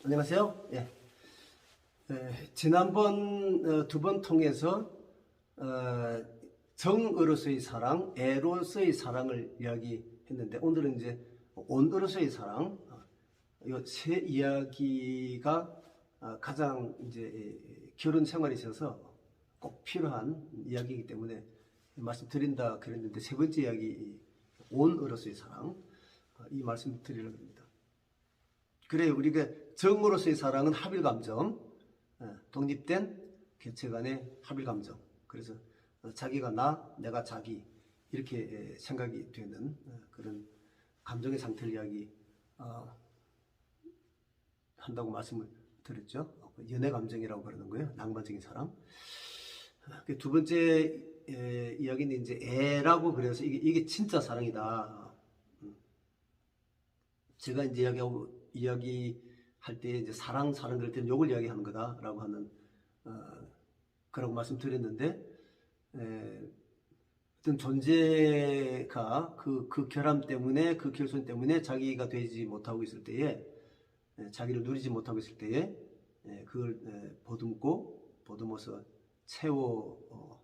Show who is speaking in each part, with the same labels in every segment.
Speaker 1: 안녕하세요. 예. 지난번 두 번 통해서 정으로서의 사랑, 애로서의 사랑을 이야기했는데 오늘은 이제 온으로서의 사랑, 이 세 이야기가 가장 이제 결혼 생활에 있어서 꼭 필요한 이야기이기 때문에 말씀드린다 그랬는데 세 번째 이야기 온으로서의 사랑, 이 말씀 드리려고 합니다. 그래, 우리가 정으로서의 사랑은 합일감정, 독립된 개체 간의 합일감정. 그래서 자기가 나, 내가 자기 이렇게 생각이 되는 그런 감정의 상태를 이야기 한다고 말씀을 드렸죠. 연애 감정이라고 그러는 거예요. 낭만적인 사랑. 두 번째 이야기는 이제 애라고 그래서 이게 진짜 사랑이다. 제가 이제 이야기할 때 이제 사랑 그럴 때는 요걸 이야기하는 거다라고 하는 그라고 말씀드렸는데, 어떤 존재가 그 결함 때문에, 그 결손 때문에 자기가 되지 못하고 있을 때에, 자기를 누리지 못하고 있을 때에 그걸 보듬어서 채워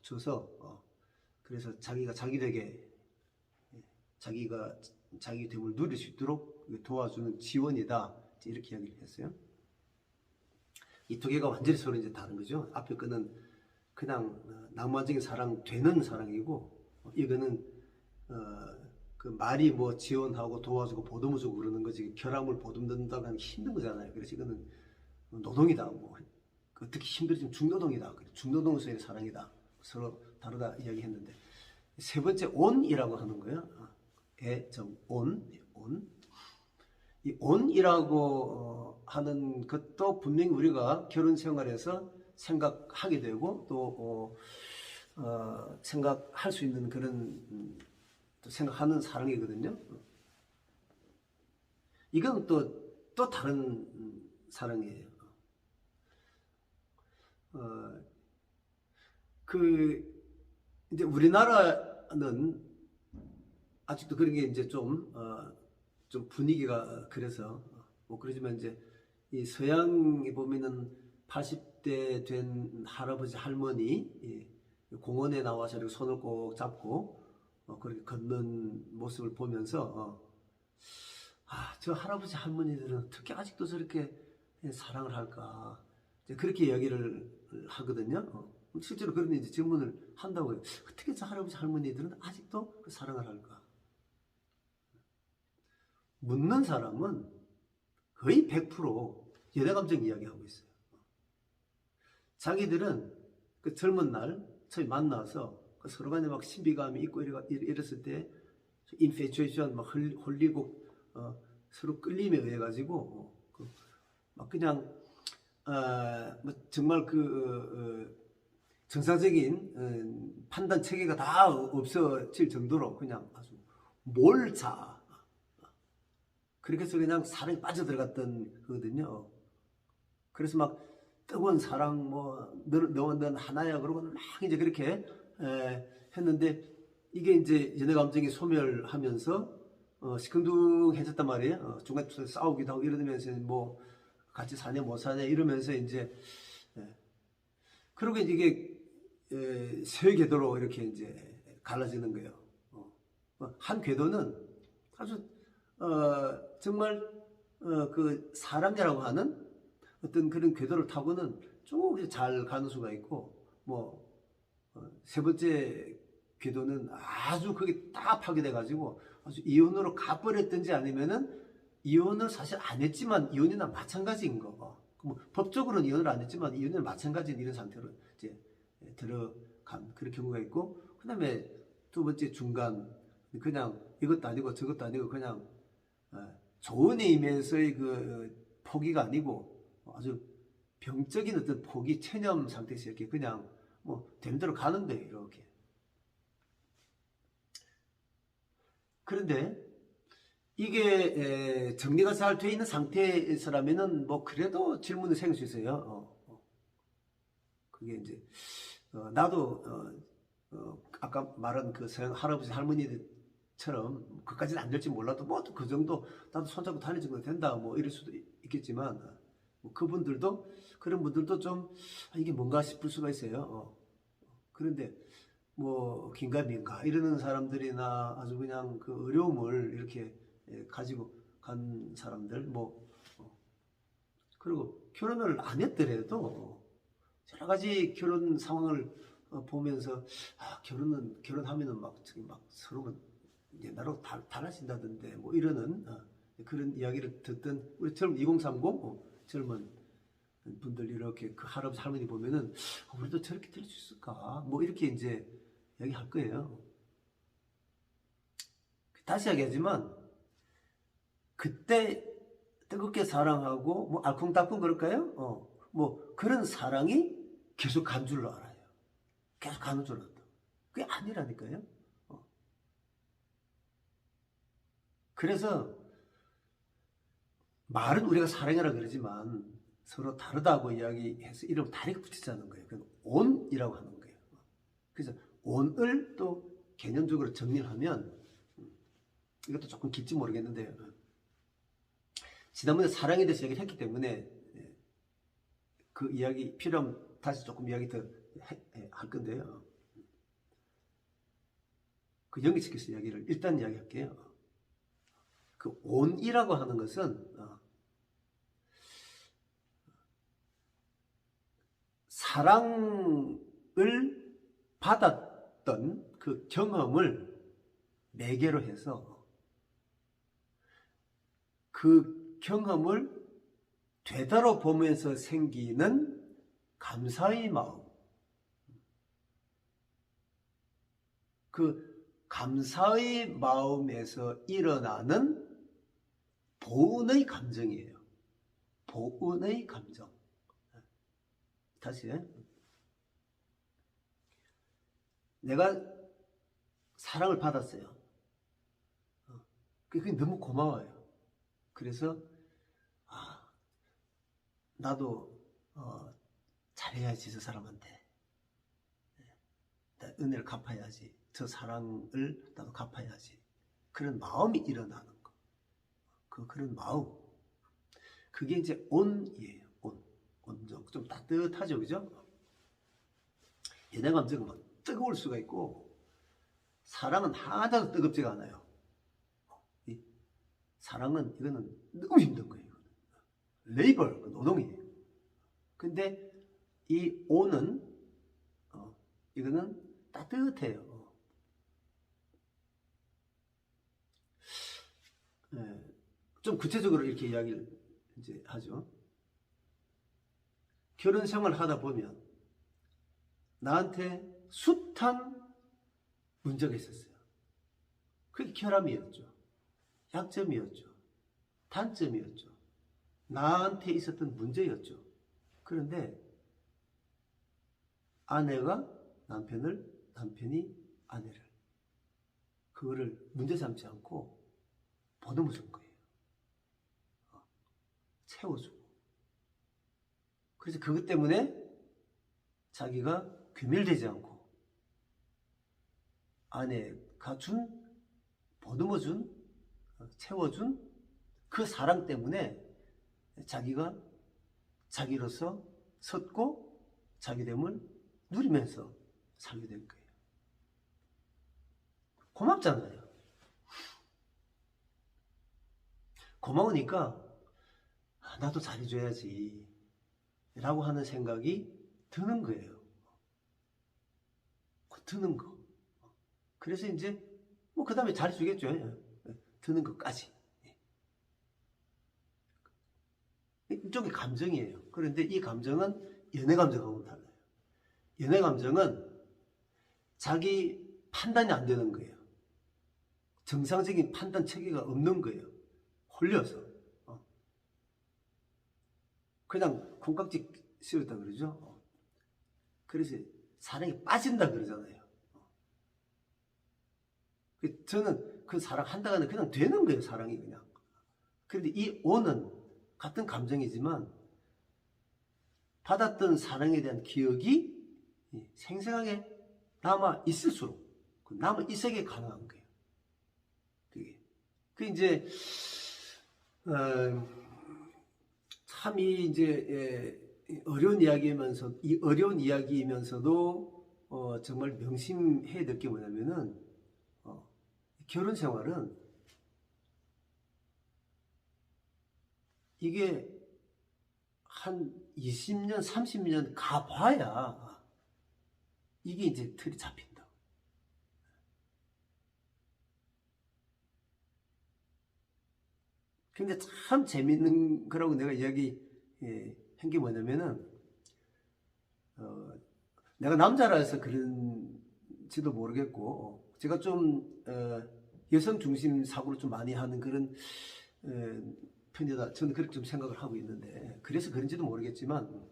Speaker 1: 줘서 그래서 자기가 자기에게 자기가 자기 됨을 누릴 수 있도록 도와주는 지원이다, 이렇게 이야기를 했어요. 이 두 개가 완전히 서로 이제 다른 거죠. 앞에 거는 그냥 낭만적인 사랑 되는 사랑이고, 이거는 그 말이 뭐 지원하고 도와주고 보듬어주고 그러는 거지, 결함을 보듬는다고 하는 게 힘든 거잖아요. 그래서 이거는 노동이다, 뭐 특히 힘들지만 중노동이다, 중노동에서의 사랑이다, 서로 다르다 이야기했는데, 세 번째 온이라고 하는 거예요. 온. 이 온이라고 하는 것도 분명히 우리가 결혼 생활에서 생각하게 되고 또 생각할 수 있는 그런 또 생각하는 사랑이거든요. 이건 또 다른 사랑이에요. 이제 우리나라는 아직도 그런 게 이제 좀 분위기가 그래서 뭐 그러지만 이제 이 서양에 보면은 80대 된 할아버지 할머니 공원에 나와서 이렇게 손을 꼭 잡고 그렇게 걷는 모습을 보면서 저 할아버지 할머니들은 특히 아직도 저렇게 사랑을 할까, 이제 그렇게 이야기를 하거든요. 실제로 그런 이제 질문을 한다고요. 어떻게 저 할아버지 할머니들은 아직도 그 사랑을 할까? 묻는 사람은 거의 100% 연애감정 이야기하고 있어요. 자기들은 그 젊은 날 처음 만나서 서로 간에 막 신비감이 있고 이랬을 때 인페츄에이션 막 홀리고 서로 끌림에 의해 가지고 막 그냥 뭐 정말 정상적인 판단 체계가 다 없어질 정도로 그냥 아주 몰자, 그렇게 해서 그냥 사랑에 빠져들어갔던 거거든요. 그래서 막 뜨거운 사랑, 뭐 넌 하나야, 그러고 막 이제 그렇게 했는데, 이게 이제 연애 감정이 소멸하면서 시큰둥해졌단 말이에요. 중간에 싸우기도 하고 이러면서 뭐 같이 사냐 못 사냐 이러면서 이제 그러고 이게 세 궤도로 이렇게 이제 갈라지는 거예요. 한 궤도는 아주 정말 그 사랑이라고 하는 어떤 그런 궤도를 타고는 쭉 잘 가는 수가 있고, 뭐 세 번째 궤도는 아주 그게 딱 파괴돼 가지고 아주 이혼으로 가버렸든지 아니면은 이혼을 사실 안 했지만 이혼이나 마찬가지인 거. 뭐 법적으로는 이혼을 안 했지만 이혼이나 마찬가지인 이런 상태로 이제 들어간 그런 경우가 있고, 그다음에 두 번째 중간, 그냥 이것도 아니고 저것도 아니고 그냥 좋은 의미에서의 그 포기가 아니고 아주 병적인 어떤 포기, 체념 상태에서 이렇게 그냥 뭐 된 대로 가는 거예요, 이렇게. 그런데 이게 정리가 잘 돼 있는 상태에서라면은 뭐 그래도 질문을 생길 수 있어요. 그게 이제 나도 아까 말한 그 서양 할아버지 할머니들 처럼 그까지는 안 될지 몰라도 뭐 그 정도 나도 손잡고 다닐 정도 된다 뭐 이럴 수도 있겠지만 뭐 그분들도 그런 분들도 좀 이게 뭔가 싶을 수가 있어요. 그런데 뭐 긴가민가 이러는 사람들이나 아주 그냥 그 어려움을 이렇게 가지고 간 사람들 뭐 그리고 결혼을 안 했더라도 여러 가지 결혼 상황을 보면서 결혼하면은 막 서로가 옛날하고 달라진다던데 뭐 이러는 그런 이야기를 듣던 우리 젊은 2030 젊은 분들 이렇게 그 할아버지 할머니 보면은 우리도 저렇게 될 수 있을까 뭐 이렇게 이제 이야기할 거예요. 다시 이야기하지만 그때 뜨겁게 사랑하고 뭐 알콩달콩 그럴까요? 뭐 그런 사랑이 계속 간 줄로 알아요. 계속 가는 줄 알았다. 그게 아니라니까요. 그래서 말은 우리가 사랑이라 그러지만 서로 다르다고 이야기해서 이름을 다르게 붙이자는 거예요. 그래서 온이라고 하는 거예요. 그래서 온을 또 개념적으로 정리를 하면 이것도 조금 길지 모르겠는데 지난번에 사랑에 대해서 얘기를 했기 때문에 그 이야기 필요하면 다시 조금 이야기 더 할 건데요. 그 연결시켜서 이야기를 일단 이야기할게요. 그 온이라고 하는 것은 사랑을 받았던 그 경험을 매개로 해서 그 경험을 되돌아보면서 생기는 감사의 마음, 그 감사의 마음에서 일어나는 보은의 감정이에요. 보은의 감정. 다시 내가 사랑을 받았어요. 그게 너무 고마워요. 그래서 나도 잘해야지 저 사람한테 은혜를 갚아야지 저 사랑을 나도 갚아야지 그런 마음이 일어나는 거 그런 마음 그게 이제 온이에요. 온정 좀 따뜻하죠 그죠? 연애 감정은 막 뜨거울 수가 있고 사랑은 하나도 뜨겁지가 않아요. 사랑은 이거는 너무 힘든 거예요. 레이버 노동이에요. 근데 이 온은 이거는 따뜻해요. 좀 구체적으로 이렇게 이야기를 이제 하죠. 결혼 생활을 하다 보면 나한테 숱한 문제가 있었어요. 그게 결함이었죠. 약점이었죠. 단점이었죠. 나한테 있었던 문제였죠. 그런데 아내가 남편이 아내를 그거를 문제 삼지 않고 보듬어 준 거예요. 채워주고. 그래서 그것 때문에 자기가 귀멸되지 않고 아내가 보듬어 준, 채워준 그 사랑 때문에 자기가 자기로서 섰고 자기됨을 누리면서 살게 된 거예요. 고맙잖아요. 고마우니까 나도 잘해줘야지 라고 하는 생각이 드는 거예요. 드는 거. 그래서 이제 뭐 그 다음에 잘해주겠죠. 드는 것까지. 이쪽이 감정이에요. 그런데 이 감정은 연애 감정하고는 달라요. 연애 감정은 자기 판단이 안 되는 거예요. 정상적인 판단 체계가 없는 거예요. 홀려서. 그냥 콩깍지 씌웠다 그러죠. 그래서 사랑에 빠진다 그러잖아요. 저는 그 사랑 한다가는 그냥 되는 거예요. 사랑이 그냥. 그런데 이 오는 같은 감정이지만 받았던 사랑에 대한 기억이 생생하게 남아 있을수록 남아 있게 가능한 거예요. 그 이제 어, 참이 이제 어려운 이야기이면서 이 어려운 이야기이면서도 정말 명심해야 될 게 뭐냐면은 결혼 생활은 이게 한 20년, 30년 가봐야 이게 이제 틀이 잡힌다. 근데 참 재밌는 거라고 내가 이야기 한 게 뭐냐면은 내가 남자라서 그런지도 모르겠고 제가 좀 여성 중심 사고를 좀 많이 하는 그런 편이다. 저는 그렇게 좀 생각을 하고 있는데 그래서 그런지도 모르겠지만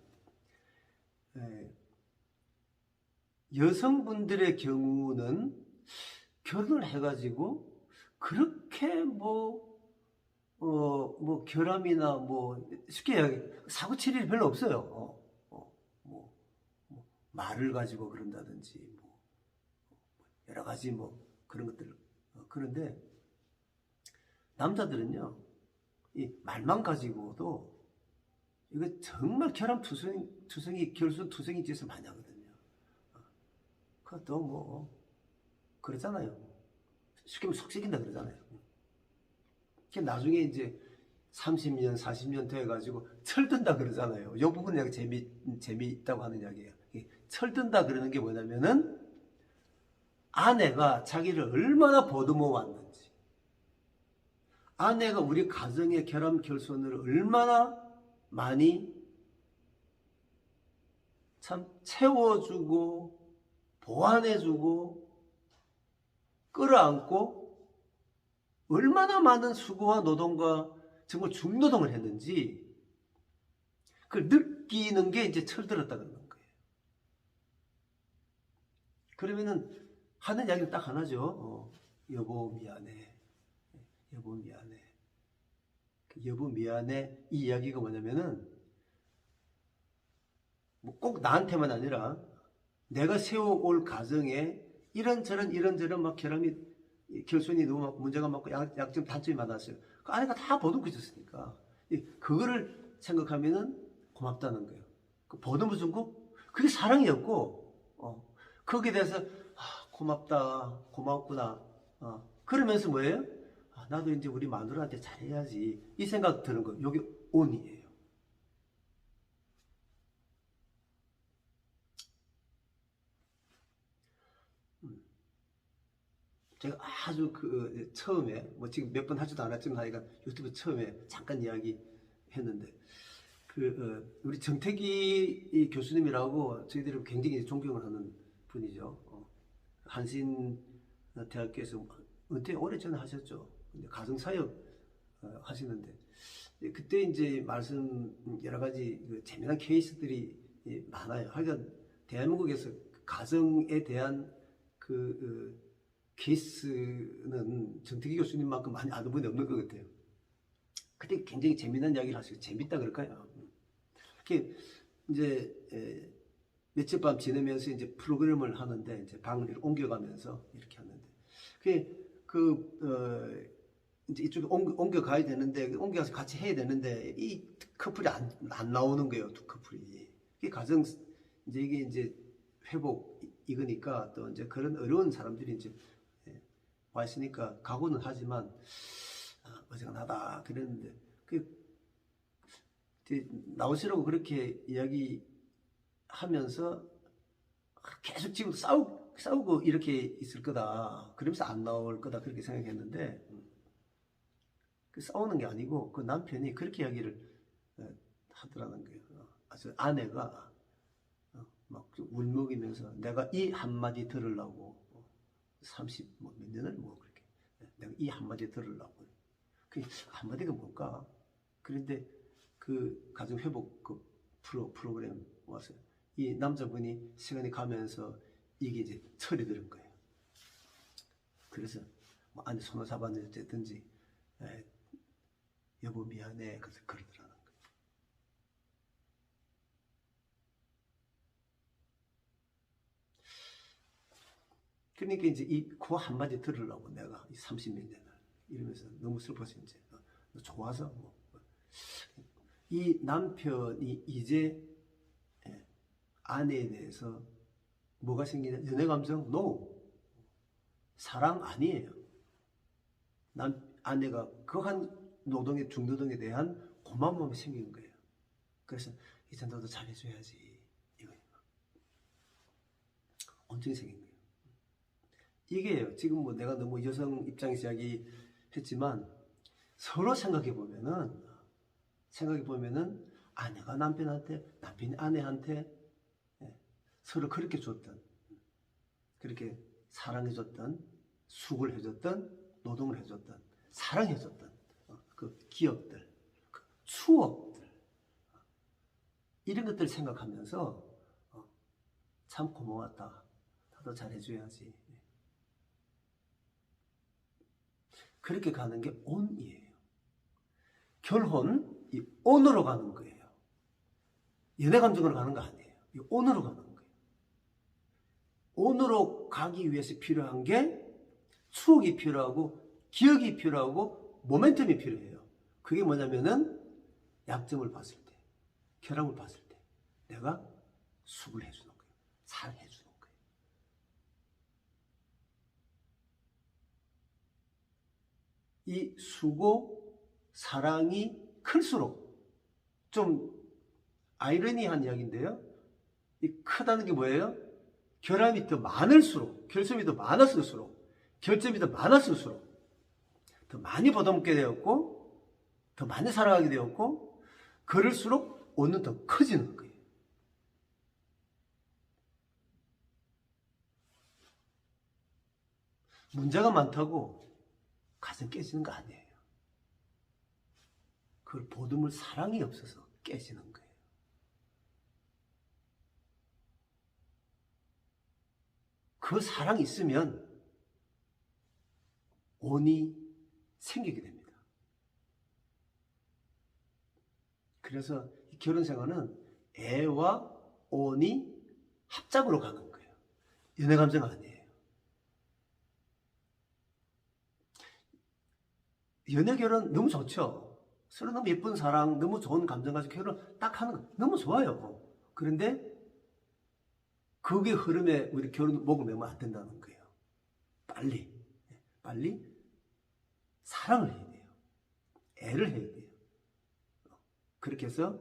Speaker 1: 여성분들의 경우는 결혼을 해가지고 그렇게 뭐 결함이나 뭐 쉽게 이야기 사고 칠 일이 별로 없어요. 뭐 말을 가지고 그런다든지 뭐 여러 가지 뭐 그런 것들. 그런데 남자들은요 이 말만 가지고도 이거 정말 결함투성이 결손투성이 짓을 많이 하거든요. 그것도 뭐 그러잖아요. 쉽게 말하면 속 썩인다 그러잖아요. 나중에 이제 30년, 40년 돼가지고 철든다 그러잖아요. 이 부분 내가 재미있다고 하는 이야기예요. 철든다 그러는 게 뭐냐면은 아내가 자기를 얼마나 보듬어 왔는지, 아내가 우리 가정의 결함 결손을 얼마나 많이 참 채워주고 보완해주고 끌어안고 얼마나 많은 수고와 노동과 정말 중노동을 했는지 그걸 느끼는 게 이제 철들었다 그러는 거예요. 그러면은 하는 이야기는 딱 하나죠. 여보 미안해. 여보 미안해. 여보 미안해. 이 이야기가 뭐냐면은 뭐 꼭 나한테만 아니라 내가 세워올 가정에 이런저런 막 결손이 너무 막 문제가 많고 약점 단점이 많았어요. 그 아내가 다 보듬고 있었으니까 그거를 생각하면은 고맙다는 거예요. 그 보듬어 준 거 그게 사랑이었고 거기에 대해서 고맙다 고맙구나 그러면서 뭐예요? 나도 이제 우리 마누라한테 잘해야지 이 생각 드는 거. 여기 온이에요. 제가 아주 처음에 뭐 지금 몇 번 하지도 않았지만 하여간 유튜브 처음에 잠깐 이야기 했는데 우리 정태기 교수님이라고 저희들이 굉장히 존경을 하는 분이죠. 한신 대학교에서 은퇴 오래전에 하셨죠. 가정사역 하시는데 그때 이제 말씀 여러 가지 재미난 케이스들이 많아요. 하여간 대한민국에서 가정에 대한 케이스는 정태기 교수님만큼 많이 아는 분이 없는 것 같아요. 그때 굉장히 재미난 이야기를 하시고 재밌다 그럴까요? 이렇게 이제 며칠 밤 지내면서 이제 프로그램을 하는데 이제 방을 옮겨가면서 이렇게 하는데 이제 이쪽에 옮겨가야 되는데 옮겨가서 같이 해야 되는데 이 커플이 안 나오는 거예요. 두 커플이. 이게 가정 이제 회복 이거니까 또 이제 그런 어려운 사람들이 이제 와 있으니까 각오는 하지만 어지간하다 그랬는데 나오시라고 그렇게 이야기하면서 계속 지금 싸우고 이렇게 있을 거다 그러면서 안 나올 거다 그렇게 생각했는데 싸우는 게 아니고 그 남편이 그렇게 이야기를 하더라는 거예요. 아내가 막 울먹이면서 내가 이 한마디 들으려고 30 몇 년을 그렇게 내가 이 한마디 들으려고 그 한마디가 뭘까? 그런데 그 가정회복 프로그램 와서 이 남자분이 시간이 가면서 이게 이제 철이 들은 거예요. 그래서 뭐 안에 손을 잡았든지 여보 미안해 그래서 그러더라는 거예요. 그러니까 이제 그 한마디 들으려고 내가 이 30몇 년을 이러면서 너무 슬퍼서 이제 좋아서 뭐. 이 남편이 이제 아내에 대해서 뭐가 생기냐? 연애 감정? No. 사랑 아니에요. 아내가 그 한 노동의 중노동에 대한 고마움이 생기는 거예요. 그래서 이제 너도 잘해줘야지. 이거예요. 온정이 생긴 거예요. 이게요. 지금 뭐 내가 너무 여성 입장에서 이야기했지만 서로 생각해 보면은 아내가 남편한테, 남편이 아내한테 서로 그렇게 줬던, 그렇게 사랑해줬던, 수고를 해줬던, 노동을 해줬던, 사랑해줬던 그 기억들, 그 추억들, 이런 것들을 생각하면서 참 고마웠다. 나도 잘해줘야지. 그렇게 가는 게 온이에요. 결혼, 이 온으로 가는 거예요. 연애 감정으로 가는 거 아니에요. 이 온으로 가는 거예요. 온으로 가기 위해서 필요한 게 추억이 필요하고 기억이 필요하고 모멘텀이 필요해요. 그게 뭐냐면은 약점을 봤을 때, 결함을 봤을 때 내가 수고를 해주는 거예요. 사랑해주는 거예요. 이 수고, 사랑이 클수록 좀 아이러니한 이야기인데요. 이 크다는 게 뭐예요? 결함이 더 많을수록, 결점이 더 많았을수록, 결점이 더 많았을수록 더 많이 보듬게 되었고, 더 많이 사랑하게 되었고, 그럴수록 오는 더 커지는 거예요. 문제가 많다고 가정 깨지는 거 아니에요. 그걸 보듬을 사랑이 없어서 깨지는 거예요. 그 사랑이 있으면 온이 생기게 됩니다. 그래서 이 결혼 생활은 애와 온이 합작으로 가는 거예요. 연애 감정 아니에요. 연애 결혼 너무 좋죠. 서로 너무 예쁜 사랑, 너무 좋은 감정 가지고 결혼 딱 하는 거 너무 좋아요. 그런데 그게 흐름에 우리 결혼 목을 매면 안 된다는 거예요. 빨리 사랑을 해야 돼요. 애를 해야 돼요. 그렇게 해서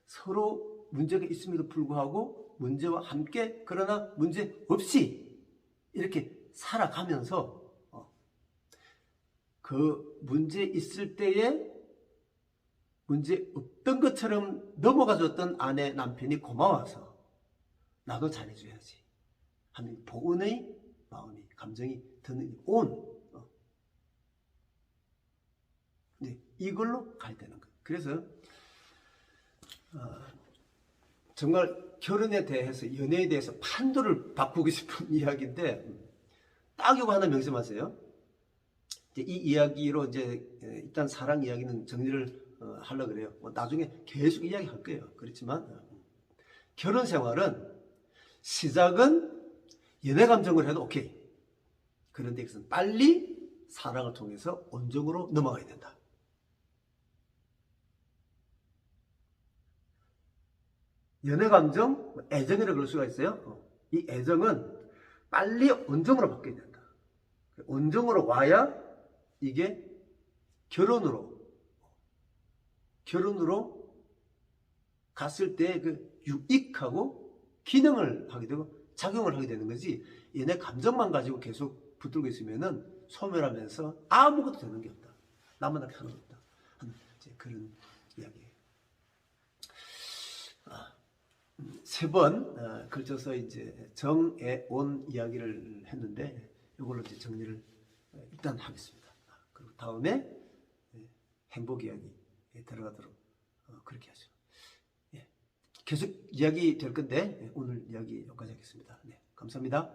Speaker 1: 서로 문제가 있음에도 불구하고 문제와 함께 그러나 문제 없이 이렇게 살아가면서 그 문제 있을 때에 문제 없던 것처럼 넘어가줬던 아내, 남편이 고마워서 나도 잘해줘야지 하는 보은의 마음이, 감정이 드는 온. 네, 이걸로 가야 되는 거예요. 그래서 정말 결혼에 대해서, 연애에 대해서 판도를 바꾸고 싶은 이야기인데 딱 이거 하나 명심하세요. 이 이야기로 이제 일단 사랑 이야기는 정리를 하려고 그래요. 뭐 나중에 계속 이야기할 거예요. 그렇지만 결혼 생활은 시작은 연애 감정을 해도 오케이. 그런데 이것은 빨리 사랑을 통해서 온정으로 넘어가야 된다. 연애 감정, 애정이라고 그럴 수가 있어요. 이 애정은 빨리 온정으로 바뀌어야 된다. 온정으로 와야 이게 결혼으로 갔을 때 그 유익하고 기능을 하게 되고 작용을 하게 되는 거지, 얘네 감정만 가지고 계속 붙들고 있으면은 소멸하면서 아무것도 되는 게 없다. 나만 하는 게 없다. 이제 그런 이야기예요. 세 번 걸쳐서 이제 정애온 이야기를 했는데 이걸로 이제 정리를 일단 하겠습니다. 그리고 다음에 행복 이야기에 들어가도록 그렇게 하죠. 계속 이야기 될 건데 오늘 이야기 여기까지 하겠습니다. 네, 감사합니다.